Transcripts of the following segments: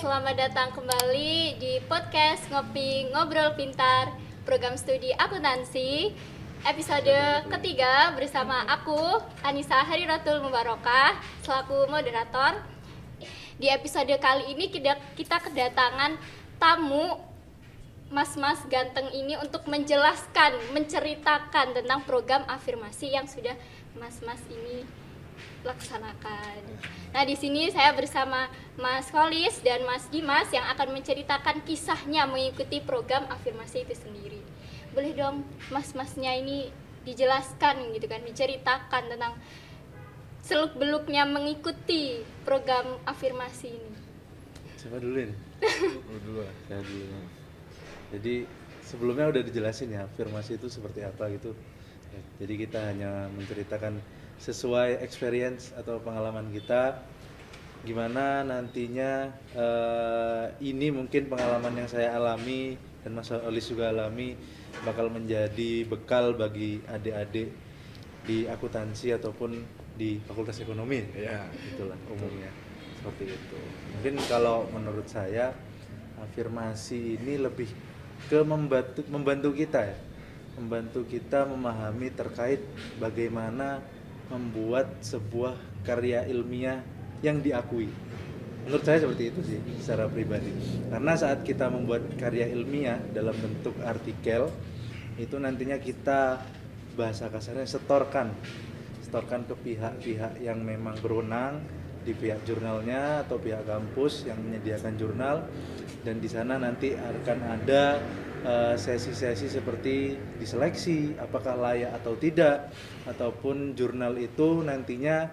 selamat datang kembali di podcast Ngopi Ngobrol Pintar, program studi akuntansi, episode ketiga bersama aku, Anissa Hariratul Mubarokah, selaku moderator. Di episode kali ini kita kedatangan tamu mas-mas ganteng ini untuk menceritakan tentang program afirmasi yang sudah mas-mas ini laksanakan. Nah, di sini saya bersama Mas Kholis dan Mas Dimas yang akan menceritakan kisahnya mengikuti program afirmasi itu sendiri. Boleh dong mas-masnya ini dijelaskan gitu kan, diceritakan tentang seluk-beluknya mengikuti program afirmasi ini. Siapa dulu ini? Dulu. Saya dulu. Jadi sebelumnya udah dijelasin ya afirmasi itu seperti apa gitu. Jadi kita hanya menceritakan sesuai experience atau pengalaman kita, gimana nantinya ini mungkin pengalaman yang saya alami dan Mas Olis juga alami bakal menjadi bekal bagi adik-adik di akuntansi ataupun di Fakultas Ekonomi ya, itulah umumnya seperti itu. Mungkin kalau menurut saya afirmasi ini lebih ke membantu kita ya, membantu kita memahami terkait bagaimana membuat sebuah karya ilmiah yang diakui. Menurut saya seperti itu sih secara pribadi. Karena saat kita membuat karya ilmiah dalam bentuk artikel, itu nantinya kita bahasa kasarnya setorkan ke pihak-pihak yang memang berwenang, di pihak jurnalnya atau pihak kampus yang menyediakan jurnal, dan di sana nanti akan ada sesi-sesi seperti diseleksi apakah layak atau tidak, ataupun jurnal itu nantinya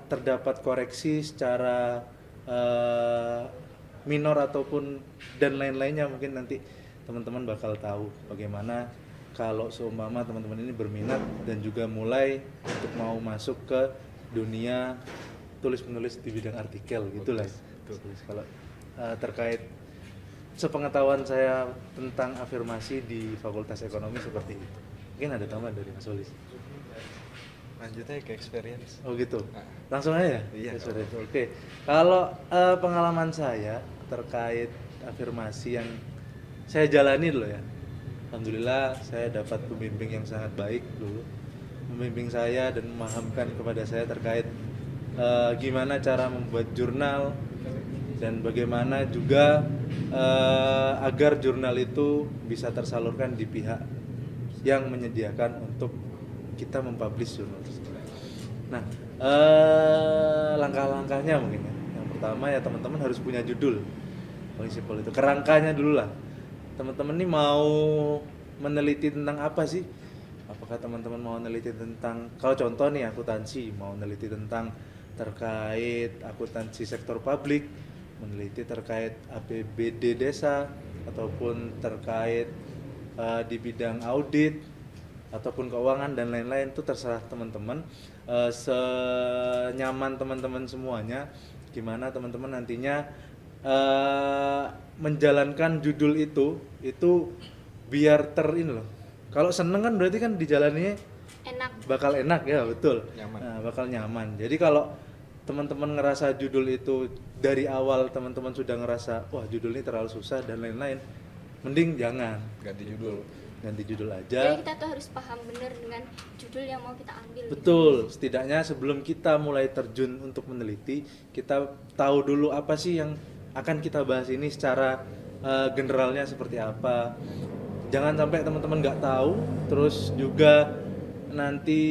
terdapat koreksi secara minor ataupun dan lain-lainnya. Mungkin nanti teman-teman bakal tahu bagaimana kalau seumpama teman-teman ini berminat dan juga mulai untuk mau masuk ke dunia tulis-menulis di bidang artikel gitulah. Kalau terkait sepengetahuan saya tentang afirmasi di Fakultas Ekonomi seperti itu. Mungkin ada tambahan dari Mas Olis. Lanjut aja ke experience. Oh gitu. Langsung aja. Iya. Oke. Kalau pengalaman saya terkait afirmasi yang saya jalani dulu ya. Alhamdulillah saya dapat pembimbing yang sangat baik dulu. Membimbing saya dan memahamkan kepada saya terkait gimana cara membuat jurnal dan bagaimana juga agar jurnal itu bisa tersalurkan di pihak yang menyediakan untuk kita mempublish jurnal tersebut. Nah, langkah-langkahnya mungkin ya. Yang pertama ya teman-teman harus punya judul. Prinsipal itu kerangkanya dulu lah. Teman-teman ini mau meneliti tentang apa sih? Apakah teman-teman mau meneliti tentang, kalau contoh nih akuntansi, mau meneliti tentang terkait akuntansi sektor publik, meneliti terkait APBD desa, ataupun terkait di bidang audit ataupun keuangan dan lain-lain, itu terserah teman-teman, senyaman teman-teman semuanya. Gimana teman-teman nantinya menjalankan judul itu biar ini loh. Kalau seneng kan berarti kan dijalaninya bakal enak ya, betul. Nyaman. Nah, bakal nyaman. Jadi kalau teman-teman ngerasa judul itu dari awal teman-teman sudah ngerasa wah judul ini terlalu susah dan lain-lain, mending jangan Ganti judul. ganti judul Jadi aja. kita tuh harus paham benar dengan judul yang mau kita ambil. Betul, setidaknya sebelum kita mulai terjun untuk meneliti, kita tahu dulu apa sih yang akan kita bahas ini secara generalnya seperti apa. Jangan sampai teman-teman nggak tahu, terus juga nanti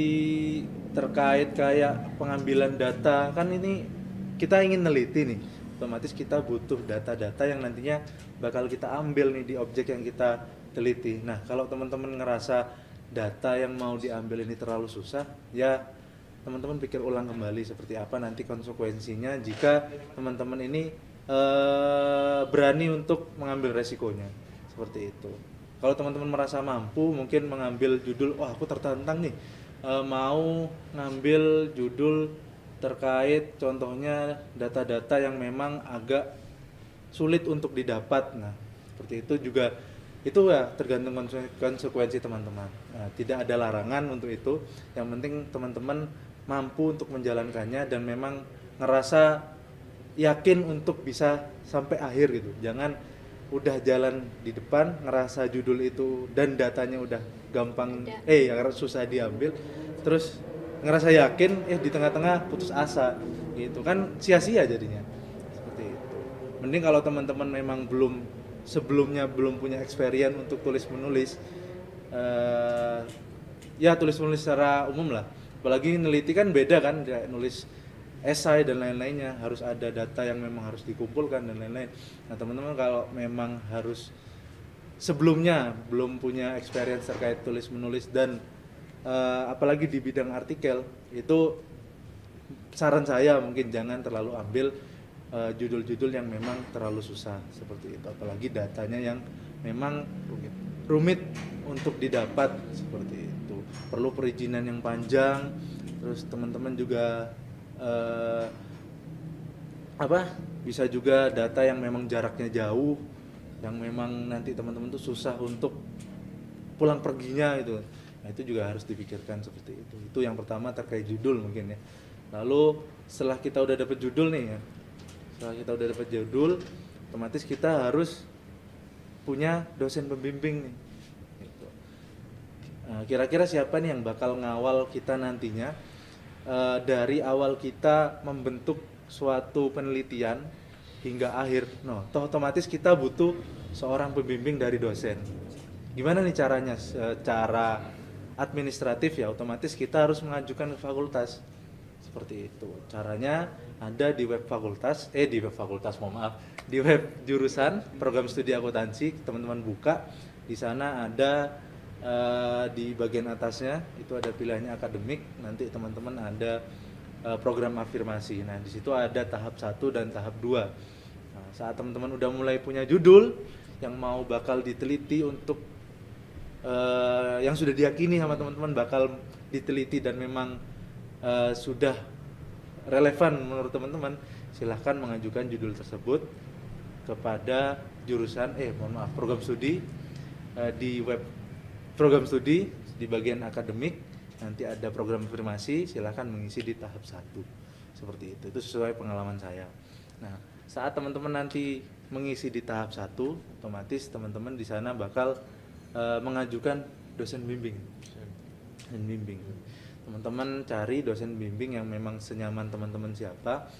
terkait kayak pengambilan data, kan ini kita ingin neliti nih, otomatis kita butuh data-data yang nantinya bakal kita ambil nih di objek yang kita teliti. Nah, kalau teman-teman ngerasa data yang mau diambil ini terlalu susah, ya teman-teman pikir ulang kembali seperti apa nanti konsekuensinya jika teman-teman ini berani untuk mengambil resikonya, seperti itu. Kalau teman-teman merasa mampu, mungkin mengambil judul, wah aku tertantang nih, mau ngambil judul terkait contohnya data-data yang memang agak sulit untuk didapat. Nah, seperti itu juga, itu ya tergantung konsekuensi teman-teman. Nah, tidak ada larangan untuk itu. Yang penting teman-teman mampu untuk menjalankannya dan memang ngerasa yakin untuk bisa sampai akhir gitu. Jangan udah jalan di depan ngerasa judul itu dan datanya udah gampang ya susah diambil, terus ngerasa yakin di tengah-tengah putus asa gitu kan, sia-sia jadinya seperti itu. Mending kalau teman-teman memang sebelumnya belum punya experience untuk tulis menulis, ya tulis menulis secara umum lah, apalagi neliti kan beda kan, kayak nulis esai dan lain-lainnya harus ada data yang memang harus dikumpulkan dan lain-lain. Nah teman-teman kalau memang harus sebelumnya belum punya experience terkait tulis menulis dan apalagi di bidang artikel, itu saran saya mungkin jangan terlalu ambil judul-judul yang memang terlalu susah seperti itu, apalagi datanya yang memang rumit untuk didapat seperti itu, perlu perizinan yang panjang. Terus teman-teman juga bisa juga data yang memang jaraknya jauh, yang memang nanti teman-teman tuh susah untuk pulang perginya gitu. Nah itu juga harus dipikirkan seperti itu. Itu yang pertama terkait judul mungkin ya. Lalu setelah kita udah dapet judul nih ya, otomatis kita harus punya dosen pembimbing nih. Gitu. Nah, kira-kira siapa nih yang bakal ngawal kita nantinya dari awal kita membentuk suatu penelitian hingga akhir. Otomatis kita butuh seorang pembimbing dari dosen. Gimana nih caranya? Secara administratif ya, otomatis kita harus mengajukan ke fakultas. Seperti itu. Caranya ada di web fakultas, di web jurusan program studi akuntansi, teman-teman buka. Di sana ada di bagian atasnya itu ada pilihannya akademik, nanti teman-teman ada program afirmasi. Nah, di situ ada tahap 1 dan tahap 2. Nah, saat teman-teman udah mulai punya judul yang mau bakal diteliti untuk yang sudah diyakini sama teman-teman bakal diteliti dan memang sudah relevan menurut teman-teman, silahkan mengajukan judul tersebut kepada jurusan program studi di web program studi di bagian akademik. Nanti ada program afirmasi, silahkan mengisi di tahap 1 seperti itu sesuai pengalaman saya. Nah saat teman-teman nanti mengisi di tahap 1, otomatis teman-teman di sana bakal mengajukan dosen bimbing. Teman-teman cari dosen bimbing yang memang senyaman teman-teman siapa,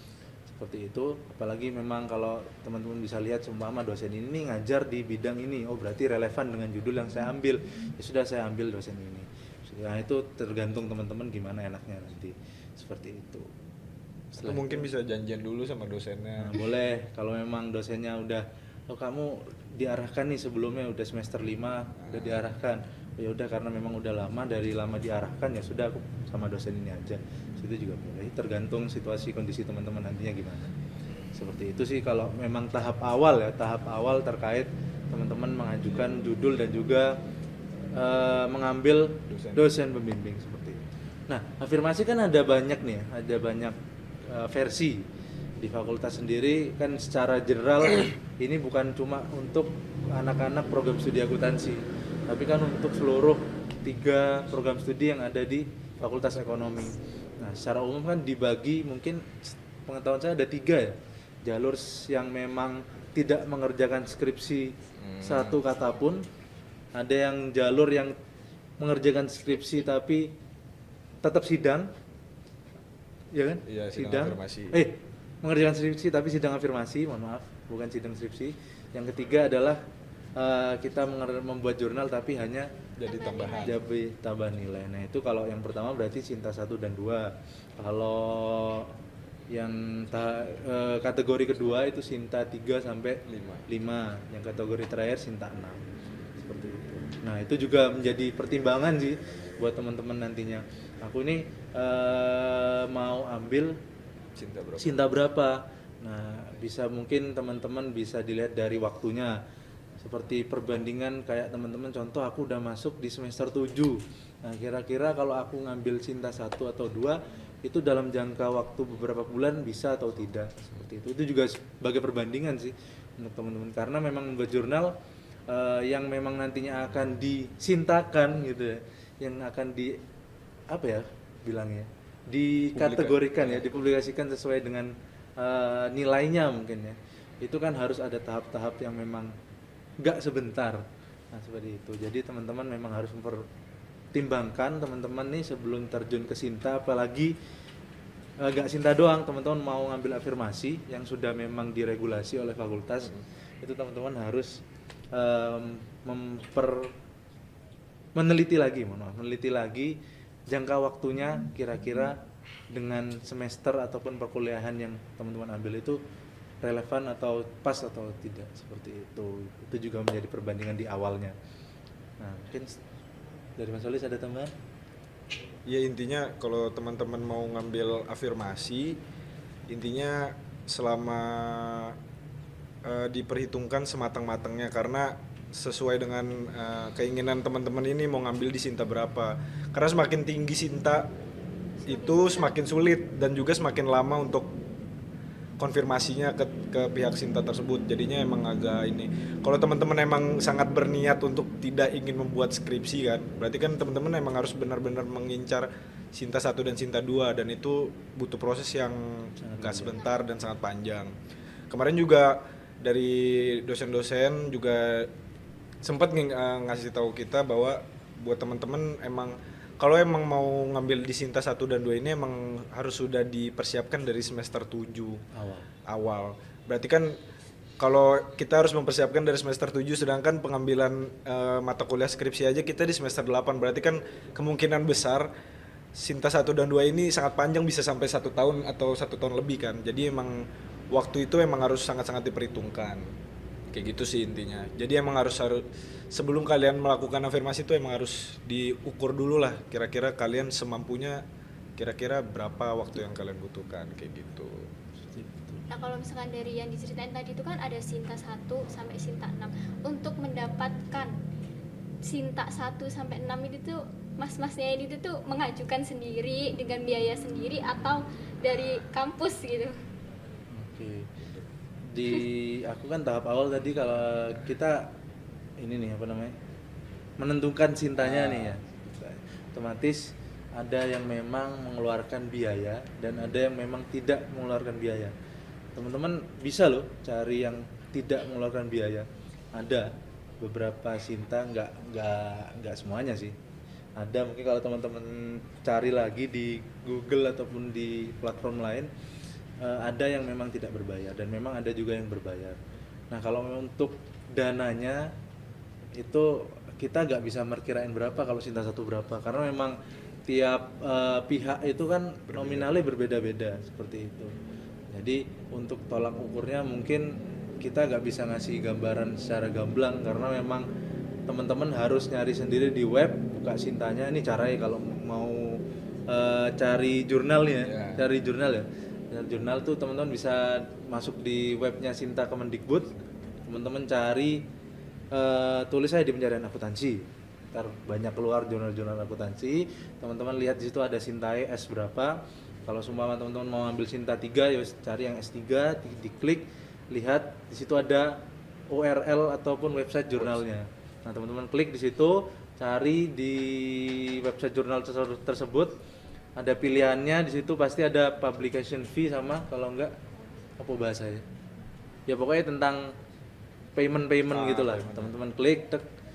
seperti itu. Apalagi memang kalau teman-teman bisa lihat seumpama dosen ini ngajar di bidang ini, berarti relevan dengan judul yang saya ambil, ya sudah saya ambil dosen ini. Nah itu tergantung teman-teman gimana enaknya nanti, seperti itu. Atau mungkin bisa janjian dulu sama dosennya. Nah, boleh kalau memang dosennya udah, kamu diarahkan nih sebelumnya udah semester 5 udah diarahkan, ya udah karena memang udah lama diarahkan, ya sudah aku sama dosen ini aja. Itu juga boleh, tergantung situasi kondisi teman-teman nantinya gimana. Seperti itu sih kalau memang tahap awal terkait teman-teman mengajukan judul dan juga mengambil dosen pembimbing seperti itu. Nah, afirmasi kan ada banyak nih, ada banyak versi di fakultas sendiri kan. Secara general ini bukan cuma untuk anak-anak program studi akuntansi, tapi kan untuk seluruh 3 program studi yang ada di Fakultas Ekonomi. Nah, secara umum kan dibagi, mungkin pengetahuan saya ada 3 ya, jalur yang memang tidak mengerjakan skripsi satu kata pun, ada yang jalur yang mengerjakan skripsi tapi tetap sidang, ya kan? Iya, sidang afirmasi. Mengerjakan skripsi tapi sidang afirmasi, bukan sidang skripsi. Yang ketiga adalah kita membuat jurnal tapi hanya jadi tambah nilai. Nah itu kalau yang pertama berarti Sinta 1 dan 2. Kalau yang kategori kedua itu Sinta 3 sampai 5. Yang kategori terakhir Sinta 6. Seperti itu. Nah itu juga menjadi pertimbangan sih buat teman-teman nantinya. Aku ini mau ambil Sinta berapa. Nah bisa mungkin teman-teman bisa dilihat dari waktunya. Seperti perbandingan kayak teman-teman, contoh aku udah masuk di semester 7. Nah kira-kira kalau aku ngambil Sinta 1 atau 2 itu dalam jangka waktu beberapa bulan bisa atau tidak, seperti itu. Itu juga sebagai perbandingan sih untuk teman-teman, karena memang membuat jurnal yang memang nantinya akan disintakan gitu ya, yang akan dikategorikan ya, dipublikasikan sesuai dengan nilainya mungkin ya, itu kan harus ada tahap-tahap yang memang nggak sebentar. Nah seperti itu, jadi teman-teman memang harus mempertimbangkan teman-teman nih sebelum terjun ke Sinta, apalagi nggak Sinta doang, teman-teman mau ngambil afirmasi yang sudah memang diregulasi oleh fakultas, itu teman-teman harus meneliti lagi jangka waktunya kira-kira dengan semester ataupun perkuliahan yang teman-teman ambil itu relevan atau pas atau tidak, seperti itu juga menjadi perbandingan di awalnya. Nah mungkin dari Mas Solis ada tambahan? Ya intinya kalau teman-teman mau ngambil afirmasi, intinya selama diperhitungkan sematang-matangnya, karena sesuai dengan keinginan teman-teman ini mau ngambil di Sinta berapa. Karena semakin tinggi Sinta itu semakin sulit dan juga semakin lama untuk konfirmasinya ke pihak Sinta tersebut. Jadinya emang agak ini. Kalau teman-teman emang sangat berniat untuk tidak ingin membuat skripsi kan, berarti kan teman-teman emang harus benar-benar mengincar Sinta 1 dan Sinta 2, dan itu butuh proses yang gak sebentar dan sangat panjang. Kemarin juga dari dosen-dosen juga sempat ngasih tahu kita bahwa buat teman-teman emang kalau emang mau ngambil di Sinta 1 dan 2 ini emang harus sudah dipersiapkan dari semester 7 awal. Berarti kan kalau kita harus mempersiapkan dari semester 7, sedangkan pengambilan mata kuliah skripsi aja kita di semester 8, berarti kan kemungkinan besar Sinta 1 dan 2 ini sangat panjang, bisa sampai 1 tahun atau 1 tahun lebih kan. Jadi emang waktu itu emang harus sangat-sangat diperhitungkan. Kayak gitu sih intinya. Jadi emang harus sebelum kalian melakukan afirmasi itu emang harus diukur dulu lah, kira-kira kalian semampunya kira-kira berapa waktu yang kalian butuhkan, kayak gitu. Nah kalau misalkan dari yang diceritain tadi itu kan ada Sinta 1 sampai Sinta 6. Untuk mendapatkan Sinta 1 sampai 6 itu tuh mas-masnya ini tuh mengajukan sendiri dengan biaya sendiri atau dari kampus gitu? Oke. Di aku kan tahap awal tadi, kalau kita ini nih apa namanya, menentukan Sintanya nih ya, otomatis ada yang memang mengeluarkan biaya dan ada yang memang tidak mengeluarkan biaya. Teman-teman bisa loh cari yang tidak mengeluarkan biaya. Ada beberapa Sinta, nggak semuanya sih. Ada, mungkin kalau teman-teman cari lagi di Google ataupun di platform lain, ada yang memang tidak berbayar dan memang ada juga yang berbayar. Nah kalau untuk dananya itu kita nggak bisa merkirain berapa kalau Sinta 1 berapa, karena memang tiap pihak itu kan nominalnya berbeda-beda seperti itu. Jadi untuk tolak ukurnya mungkin kita nggak bisa ngasih gambaran secara gamblang, karena memang teman-teman harus nyari sendiri di web, buka Sintanya. Ini caranya kalau mau cari jurnalnya, cari jurnal ya. Jurnal tuh teman-teman bisa masuk di webnya Sinta Kemendikbud, teman-teman cari tulis aja di pencarian akuntansi, ntar banyak keluar jurnal-jurnal akuntansi. Teman-teman lihat di situ ada Sintae S berapa. Kalau semua teman-teman mau ambil Sinta 3 ya cari yang S3, diklik, lihat di situ ada URL ataupun website jurnalnya. Nah teman-teman klik di situ, cari di website jurnal tersebut, ada pilihannya di situ, pasti ada publication fee sama kalau enggak apa bahasanya ya pokoknya tentang payment gitulah. Teman-teman klik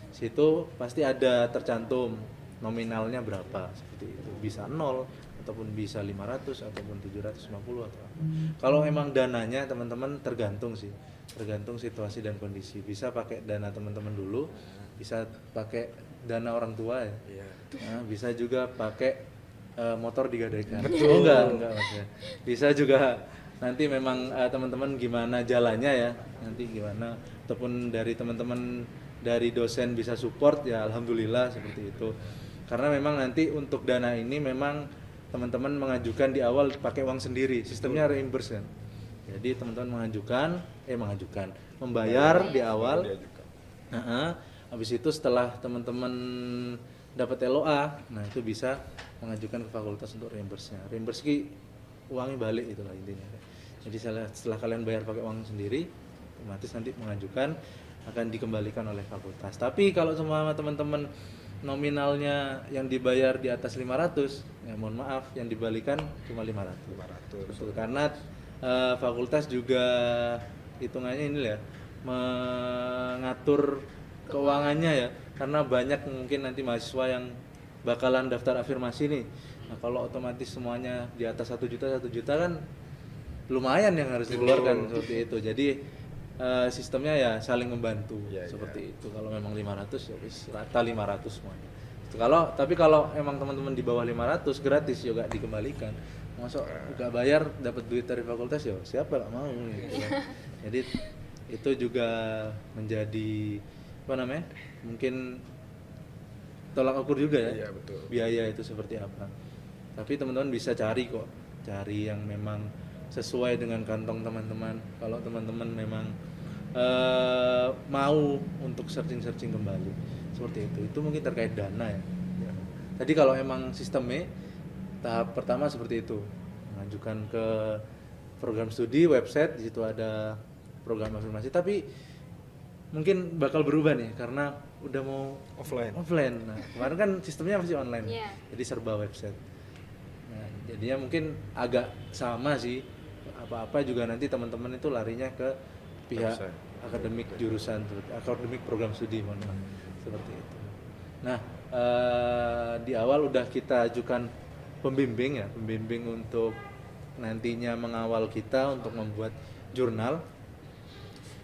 situ pasti ada tercantum nominalnya berapa, seperti itu. Bisa 0 ataupun bisa 500 ataupun 750 atau apa. Kalau emang dananya teman-teman tergantung situasi dan kondisi. Bisa pakai dana teman-teman dulu, bisa pakai dana orang tua ya. Nah, bisa juga pakai motor digadaikan. Oh enggak maksudnya. Bisa juga nanti memang teman-teman gimana jalannya ya, nanti gimana, ataupun dari teman-teman dari dosen bisa support ya alhamdulillah seperti itu. Karena memang nanti untuk dana ini memang teman-teman mengajukan di awal pakai uang sendiri, sistemnya reimburse kan. Jadi teman-teman membayar di awal. Habis itu setelah teman-teman dapat LOA, nah itu bisa mengajukan ke fakultas untuk reimburse-nya. Reimburse uangnya balik, itulah intinya. Jadi setelah kalian bayar pakai uang sendiri, otomatis nanti mengajukan akan dikembalikan oleh fakultas. Tapi kalau semua teman-teman nominalnya yang dibayar di atas 500, ya mohon maaf yang dibalikan cuma 500. Betul, karena fakultas juga hitungannya ini ya, mengatur keuangannya ya, karena banyak mungkin nanti mahasiswa yang bakalan daftar afirmasi nih. Nah kalau otomatis semuanya di atas 1 juta kan lumayan yang harus dikeluarkan seperti itu. Jadi sistemnya ya saling membantu seperti itu. Kalau memang 500 ya wis rata 500 semuanya. Tapi kalau emang teman-teman di bawah 500 gratis juga dikembalikan. Masuk nggak bayar dapat duit dari fakultas ya siapa nggak mau gitu kan. Jadi itu juga menjadi apa namanya? Mungkin tolak ukur juga ya. Iya, betul. Biaya itu seperti apa. Tapi teman-teman bisa cari yang memang sesuai dengan kantong teman-teman. Kalau teman-teman memang mau untuk searching kembali seperti itu mungkin terkait dana ya. Tadi kalau emang sistemnya tahap pertama seperti itu, mengajukan ke program studi website, di situ ada program afirmasi. Tapi mungkin bakal berubah nih karena udah mau offline. Nah kemarin kan sistemnya masih online, jadi serba website. Nah jadinya mungkin agak sama sih, apa-apa juga nanti teman-teman itu larinya ke pihak akademik jurusan, akademik program studi seperti itu. Nah di awal udah kita ajukan pembimbing untuk nantinya mengawal kita untuk membuat jurnal.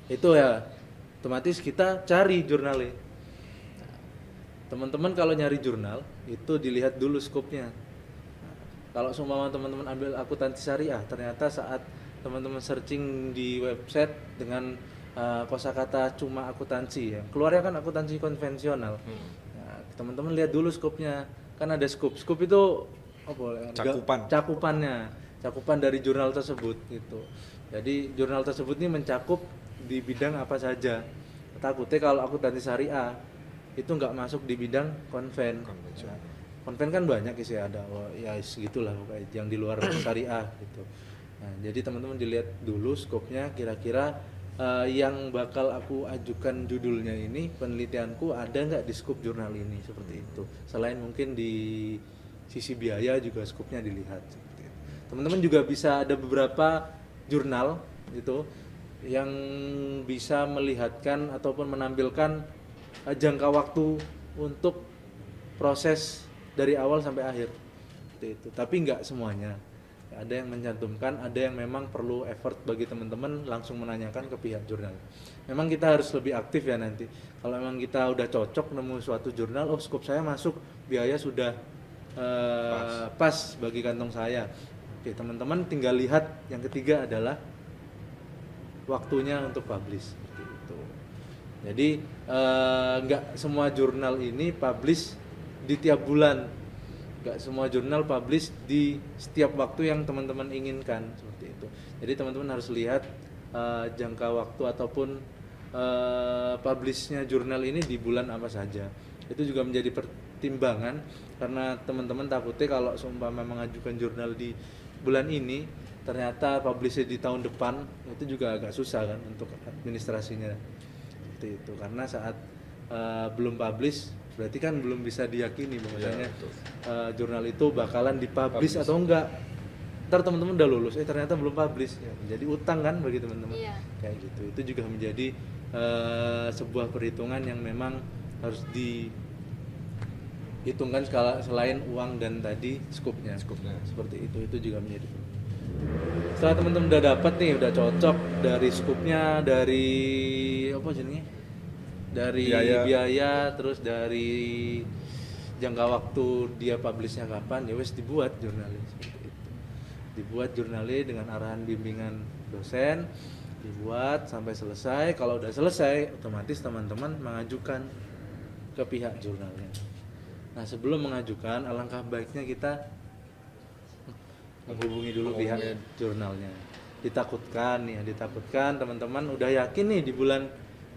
Itu ya otomatis kita cari jurnalnya. Teman-teman kalau nyari jurnal itu dilihat dulu skopnya. Kalau semua teman-teman ambil akuntansi syariah, ternyata saat teman-teman searching di website dengan kosakata cuma akuntansi ya, keluarnya kan akuntansi konvensional. Nah, teman-teman lihat dulu skopnya, kan ada skop itu cakupan dari jurnal tersebut gitu. Jadi jurnal tersebut ini mencakup di bidang apa saja. Takutnya kalau akuntansi syariah itu nggak masuk di bidang konven. Nah, konven kan banyak sih, ada ya segitulah pokoknya yang di luar syariah gitu. Nah, jadi teman-teman dilihat dulu skopnya, kira-kira yang bakal aku ajukan judulnya ini, penelitianku ada nggak di skop jurnal ini, seperti itu. Selain mungkin di sisi biaya juga skopnya dilihat seperti itu. Teman-teman juga bisa ada beberapa jurnal gitu yang bisa melihatkan ataupun menampilkan jangka waktu untuk proses dari awal sampai akhir seperti itu. Tapi nggak semuanya, ada yang mencantumkan, ada yang memang perlu effort bagi teman-teman langsung menanyakan ke pihak jurnal. Memang kita harus lebih aktif ya nanti. Kalau memang kita udah cocok nemu suatu jurnal, oh skop saya masuk, biaya sudah pas bagi kantong saya. Oke, teman-teman tinggal lihat. Yang ketiga adalah waktunya untuk publish seperti itu. Jadi nggak semua jurnal ini publish di tiap bulan, nggak semua jurnal publish di setiap waktu yang teman-teman inginkan seperti itu. Jadi teman-teman harus lihat jangka waktu ataupun publishnya jurnal ini di bulan apa saja. Itu juga menjadi pertimbangan karena teman-teman takutnya kalau seumpama mengajukan jurnal di bulan ini ternyata publishnya di tahun depan, itu juga agak susah kan untuk administrasinya seperti itu. Karena saat belum publish berarti kan belum bisa diyakini bahwasanya jurnal itu bakalan dipublish atau enggak. Ntar teman-teman udah lulus, ternyata belum publish, ya, menjadi utang kan bagi teman-teman. Kayak gitu. Itu juga menjadi sebuah perhitungan yang memang harus dihitungkan selain uang dan tadi skupnya. Seperti itu juga menjadi. Setelah teman-teman udah dapat nih, udah cocok dari skupnya, dari apa jenisnya, dari biaya, terus dari jangka waktu dia publishnya kapan, ya wes dibuat jurnalnya seperti itu. Dibuat jurnalnya dengan arahan bimbingan dosen, dibuat sampai selesai. Kalau udah selesai, otomatis teman-teman mengajukan ke pihak jurnalnya. Nah sebelum mengajukan, alangkah baiknya kita menghubungi dulu pihak jurnalnya. Ditakutkan teman-teman udah yakin nih di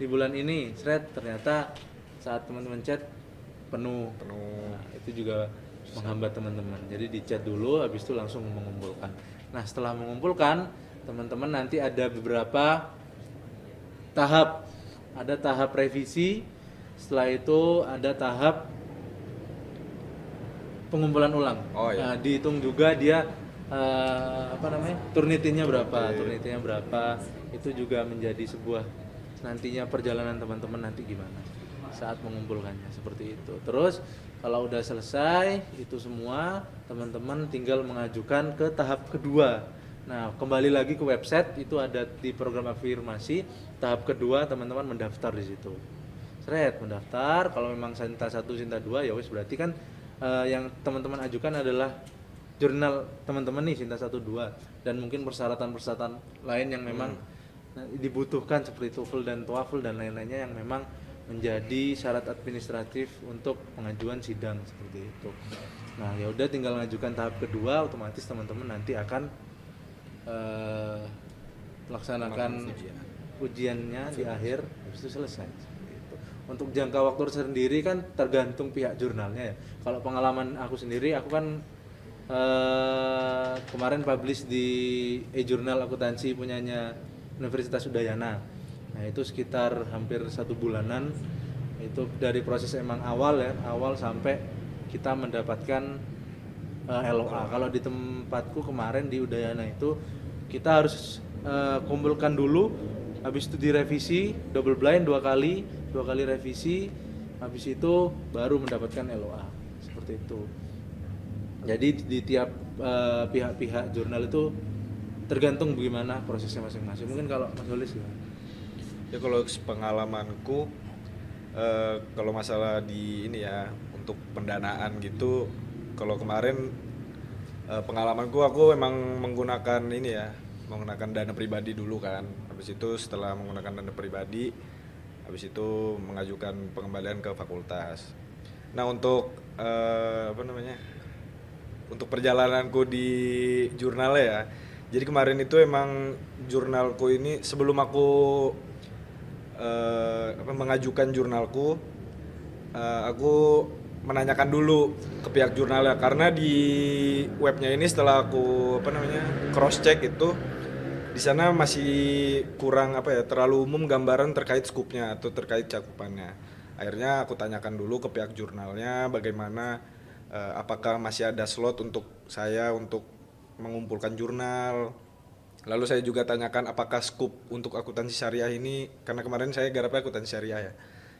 bulan ini ternyata saat teman-teman chat penuh. Nah, itu juga menghambat teman-teman. Jadi di chat dulu, habis itu langsung mengumpulkan. Nah setelah mengumpulkan, teman-teman nanti ada beberapa tahap. Ada tahap revisi, setelah itu ada tahap pengumpulan ulang. Nah, dihitung juga dia Turnitinya berapa, itu juga menjadi sebuah nantinya perjalanan teman-teman nanti gimana saat mengumpulkannya, seperti itu. Terus kalau udah selesai itu semua, teman-teman tinggal mengajukan ke tahap kedua. Nah, kembali lagi ke website, itu ada di program afirmasi. Tahap kedua teman-teman mendaftar di situ. Mendaftar. Kalau memang Sinta 1, Sinta 2 ya wis, berarti kan yang teman-teman ajukan adalah jurnal teman-teman nih Sinta 1, 2, dan mungkin persyaratan-persyaratan lain yang memang dibutuhkan seperti TOEFL dan TOEFL dan lain-lainnya yang memang menjadi syarat administratif untuk pengajuan sidang, seperti itu. Nah, ya udah tinggal mengajukan tahap kedua, otomatis teman-teman nanti akan melaksanakan ujiannya di akhir, habis itu selesai. Seperti itu. Untuk jangka waktu sendiri kan tergantung pihak jurnalnya ya. Kalau pengalaman aku sendiri, aku kan kemarin publish di e-jurnal akuntansi punyanya Universitas Udayana. Nah, itu sekitar hampir 1 bulanan. Itu dari proses emang awal sampai kita mendapatkan LOA. Kalau di tempatku kemarin di Udayana itu kita harus kumpulkan dulu, habis itu direvisi double blind 2 kali revisi, habis itu baru mendapatkan LOA, seperti itu. Jadi di tiap pihak-pihak jurnal itu tergantung bagaimana prosesnya masing-masing. Mungkin kalau Mas Olis gimana? Ya kalau pengalamanku, kalau masalah di ini ya, untuk pendanaan gitu, kalau kemarin pengalamanku, aku memang menggunakan dana pribadi dulu kan. Habis itu setelah menggunakan dana pribadi, habis itu mengajukan pengembalian ke fakultas. Nah, untuk untuk perjalananku di jurnalnya ya, jadi kemarin itu emang jurnalku ini sebelum aku mengajukan jurnalku, aku menanyakan dulu ke pihak jurnalnya, karena di webnya ini setelah aku cross check itu di sana masih kurang terlalu umum gambaran terkait skupnya atau terkait cakupannya. Akhirnya aku tanyakan dulu ke pihak jurnalnya bagaimana, apakah masih ada slot untuk saya untuk mengumpulkan jurnal. Lalu saya juga tanyakan apakah skup untuk akuntansi syariah ini, karena kemarin saya garapnya akuntansi syariah ya.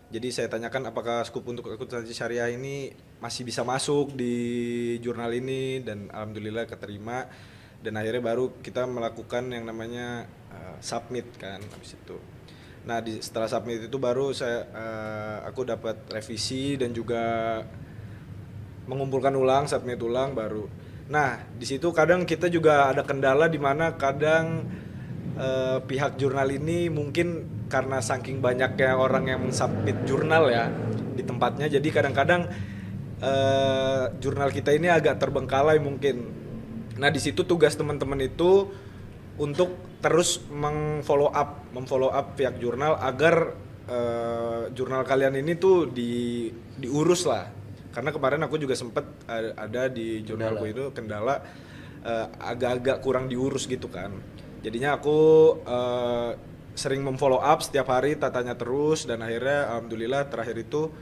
Jadi saya tanyakan apakah skup untuk akuntansi syariah ini masih bisa masuk di jurnal ini, dan alhamdulillah keterima. Dan akhirnya baru kita melakukan yang namanya submit kan, habis itu. Nah, setelah submit itu baru aku dapat revisi dan juga mengumpulkan ulang, submit ulang baru. Nah, di situ kadang kita juga ada kendala, di mana kadang pihak jurnal ini mungkin karena saking banyaknya orang yang submit jurnal ya di tempatnya, jadi kadang-kadang jurnal kita ini agak terbengkalai mungkin. Nah, di situ tugas teman-teman itu untuk terus memfollow up pihak jurnal agar jurnal kalian ini tuh diurus lah. Karena kemarin aku juga sempat ada di jurnalku itu kendala agak-agak kurang diurus gitu kan. Jadinya aku sering memfollow up setiap hari, tanya terus, dan akhirnya alhamdulillah terakhir itu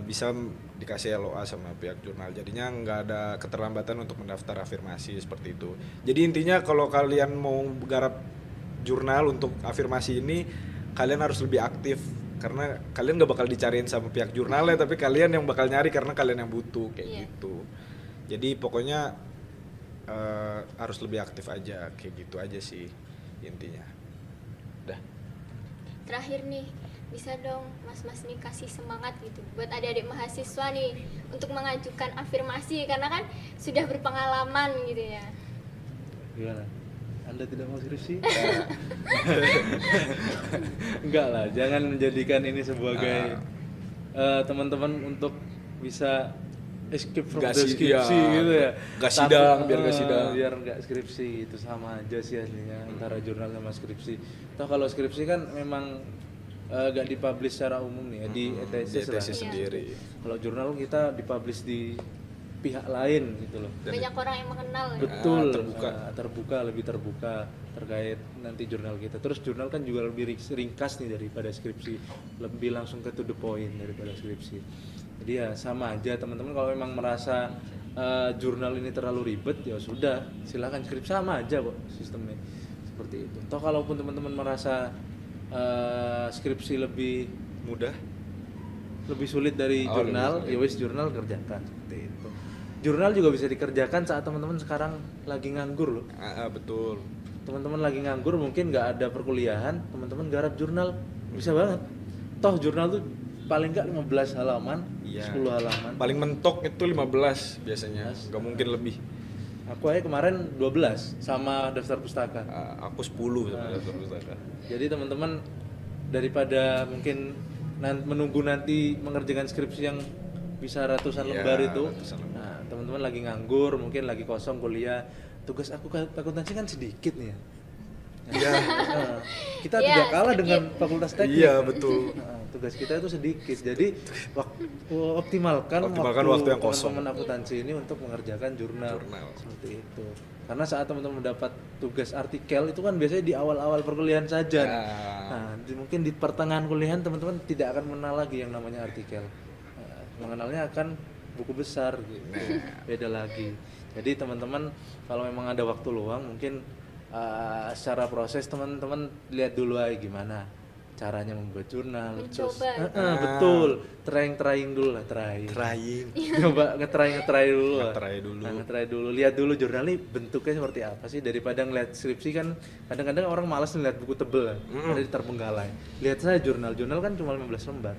bisa dikasih LOA sama pihak jurnal. Jadinya nggak ada keterlambatan untuk mendaftar afirmasi seperti itu. Jadi intinya kalau kalian mau garap jurnal untuk afirmasi ini, kalian harus lebih aktif. Karena kalian gak bakal dicariin sama pihak jurnalnya, tapi kalian yang bakal nyari karena kalian yang butuh kayak gitu. Jadi pokoknya harus lebih aktif aja, kayak gitu aja sih intinya. Dah. Terakhir nih, bisa dong mas-mas nih kasih semangat gitu buat adik-adik mahasiswa nih untuk mengajukan afirmasi, karena kan sudah berpengalaman gitu ya. Gimana? Anda tidak mau skripsi? Enggak lah, jangan menjadikan ini sebagai teman-teman untuk bisa escape from the skripsi gitu ya. Gak sidang, biar gak sidang. Biar gak skripsi, itu sama aja sih aslinya antara jurnal sama skripsi. Toh kalau skripsi kan memang gak dipublish secara umum nih ya, di ETS sendiri. Kalau jurnal kita dipublish di pihak lain gitu loh. Banyak orang yang mengenal ya. Betul, lebih terbuka terkait nanti jurnal kita. Terus jurnal kan juga lebih ringkas nih daripada skripsi, lebih langsung ke to the point daripada skripsi. Jadi ya sama aja teman-teman, kalau memang merasa jurnal ini terlalu ribet, ya sudah, silakan skripsi sama aja kok sistemnya seperti itu. Toh kalaupun teman-teman merasa skripsi lebih Mudah. sulit dari jurnal, ya wis jurnal kerjakan seperti itu. Jurnal juga bisa dikerjakan saat teman-teman sekarang lagi nganggur loh. Betul. Teman-teman lagi nganggur, mungkin nggak ada perkuliahan, teman-teman garap jurnal bisa banget. Toh jurnal tuh paling nggak 15 halaman, Iya. 10 halaman. Paling mentok itu 15 biasanya, nggak mungkin lebih. Aku aja kemarin 12 sama daftar pustaka. Aku 10 sama daftar pustaka. Jadi teman-teman daripada mungkin menunggu nanti mengerjakan skripsi yang bisa ratusan Iya, lembar itu, ratusan lembar. nah teman-teman lagi nganggur, mungkin lagi kosong kuliah, tugas akuntansi kan sedikit nih ya. Iya. Nah, kita Iya, tidak kalah sedikit. dengan fakultas teknik. Iya, betul. Nah, tugas kita itu sedikit, jadi optimalkan Waktu yang kosong. teman-teman akuntansi ini untuk mengerjakan jurnal. Seperti itu. Karena saat teman-teman mendapat tugas artikel itu kan biasanya di awal-awal perkuliahan saja. Ya. Nah, mungkin di pertengahan kuliahan teman-teman tidak akan mengenal lagi yang namanya artikel. Mengenalnya akan buku besar gitu. Beda lagi. Jadi teman-teman kalau memang ada waktu luang, mungkin secara proses teman-teman lihat dulu aja gimana caranya membuat jurnal. Mencoba. Betul, trying dulu lah, trying. Coba ngetry dulu lah. Ngetry dulu, lihat dulu jurnal ini bentuknya seperti apa sih, daripada ngeliat skripsi kan kadang-kadang orang malas ngeliat buku tebel lah, ada terbengkalai. Lihat saya jurnal kan cuma 15 lembar.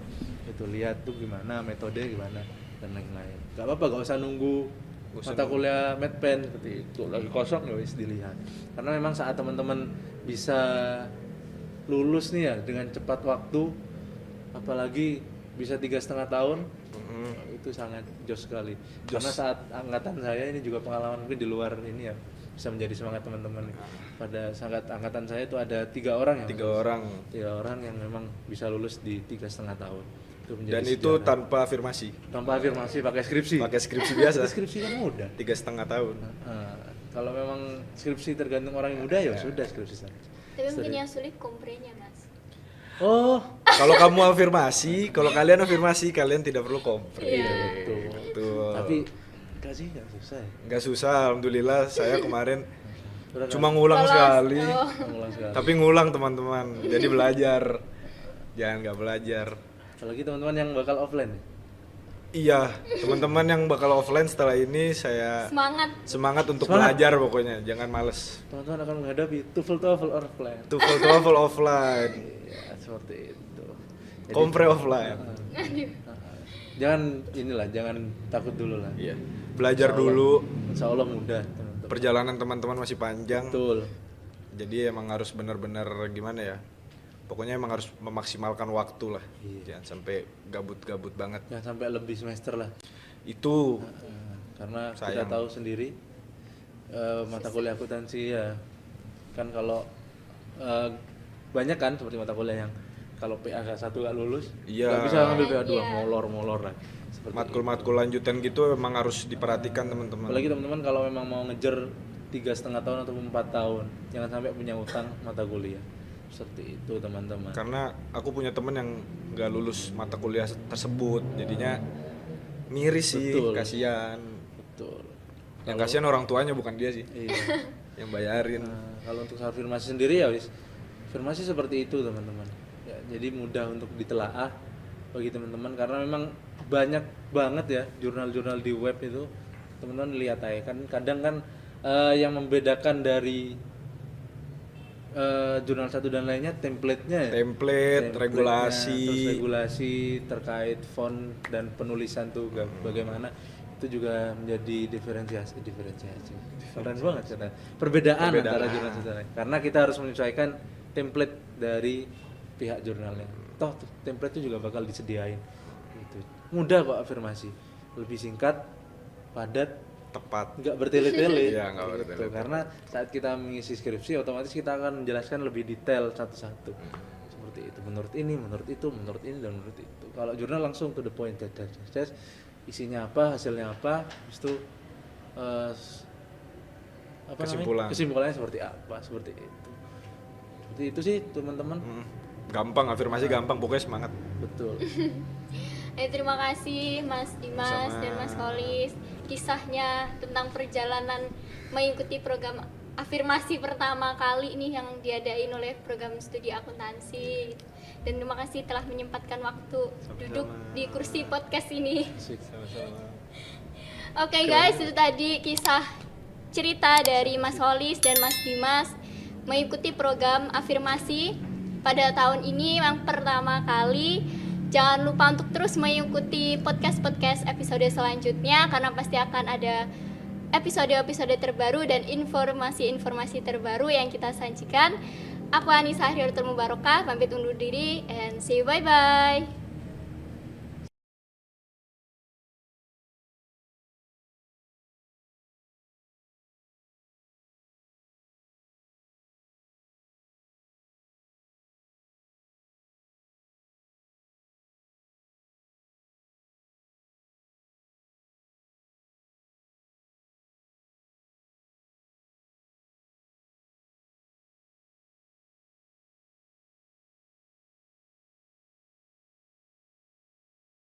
Itu lihat tuh gimana, metode gimana dan lain-lain. Gak apa-apa, gak usah nunggu mata kuliah medpen seperti itu lagi kosong ya wis dilihat. Karena memang saat teman-teman bisa lulus nih ya dengan cepat waktu, apalagi bisa 3,5 tahun, itu sangat jos sekali. Karena saat angkatan saya ini juga pengalaman mungkin di luar ini ya bisa menjadi semangat teman-teman. Pada saat angkatan saya itu ada 3 orang yang tiga orang yang memang bisa lulus di 3,5 tahun. Itu menjadi Dan itu sejarah. tanpa afirmasi. Pakai skripsi. Pakai skripsi biasa. Skripsi kan mudah. 3,5 tahun. Kalau memang skripsi tergantung orang yang muda ya sudah skripsi saja. Tapi mungkin yang sulit komprenya, Mas. Oh, Kalau kamu afirmasi, kalau kalian afirmasi, kalian tidak perlu kompre. betul. Tapi enggak sih, enggak susah ya. Nggak susah, alhamdulillah. Saya kemarin Udah cuma ngulang Lolos. sekali. ngulang sekali. Tapi ngulang teman-teman. Jadi belajar. Jangan nggak belajar. Apalagi teman-teman yang bakal offline. Iya, teman-teman yang bakal offline setelah ini saya Semangat. untuk belajar pokoknya. Jangan males. Teman-teman akan menghadapi TOEFL offline. TOEFL offline. Iya, seperti itu. Jadi, Kompre offline. jangan takut dulu lah. Iya. Belajar dulu. Insya Allah mudah, teman-teman. Perjalanan teman-teman masih panjang. Betul. Jadi emang harus benar-benar gimana ya? Pokoknya emang harus memaksimalkan waktu lah. Iya. Jangan sampai gabut-gabut banget. Jangan sampai lebih semester lah. Itu Karena kita Sayang. tahu sendiri mata kuliah akuntansi ya kan kalau banyak kan seperti mata kuliah yang kalau PA 1 gak lulus Iya. gak bisa ngambil PA 2 Iya. molor lah seperti matkul-matkul lanjutan gitu emang harus diperhatikan teman-teman. apalagi teman-teman kalau memang mau ngejar 3,5 tahun atau 4 tahun jangan sampai punya utang mata kuliah seperti itu teman-teman. Karena aku punya temen yang nggak lulus mata kuliah tersebut, jadinya miris sih, Betul. kasihan. Betul. Yang kasihan orang tuanya bukan dia sih, Iya. yang bayarin. Nah, kalau untuk soal afirmasi sendiri ya wis afirmasi seperti itu teman-teman ya, jadi mudah untuk ditelaah bagi teman-teman karena memang banyak banget ya jurnal-jurnal di web itu teman-teman lihat aja kan kadang kan yang membedakan dari jurnal satu dan lainnya template-nya ya. Template, regulasi. Terus regulasi terkait font dan penulisan tuh bagaimana itu juga menjadi diferensiasi keren banget karena perbedaan antara jurnal satu dan lain karena kita harus menyesuaikan template dari pihak jurnalnya toh template itu juga bakal disediain gitu. Mudah kok afirmasi lebih singkat padat Tepat. nggak bertele-tele. Iya, nggak gitu. bertele-tele. Karena saat kita mengisi skripsi otomatis kita akan menjelaskan lebih detail satu-satu seperti itu menurut ini menurut itu menurut ini dan menurut itu. Kalau jurnal langsung to the point just isinya apa hasilnya apa habis itu kesimpulannya seperti apa seperti itu sih teman-teman. Gampang, afirmasi gampang, pokoknya semangat. Betul. Terima kasih Mas Dimas Sama. dan Mas Kolis, kisahnya tentang perjalanan mengikuti program afirmasi pertama kali nih yang diadain oleh program studi akuntansi. Dan terima kasih telah menyempatkan waktu duduk di kursi podcast ini. Sama-sama. Oke guys, itu tadi kisah cerita dari Mas Kolis dan Mas Dimas mengikuti program afirmasi pada tahun ini yang pertama kali. Jangan lupa untuk terus mengikuti podcast-podcast episode selanjutnya karena pasti akan ada episode-episode terbaru dan informasi-informasi terbaru yang kita sajikan. Aku Anissa Hriyatul Mubarokah, pamit undur diri and see you, bye-bye.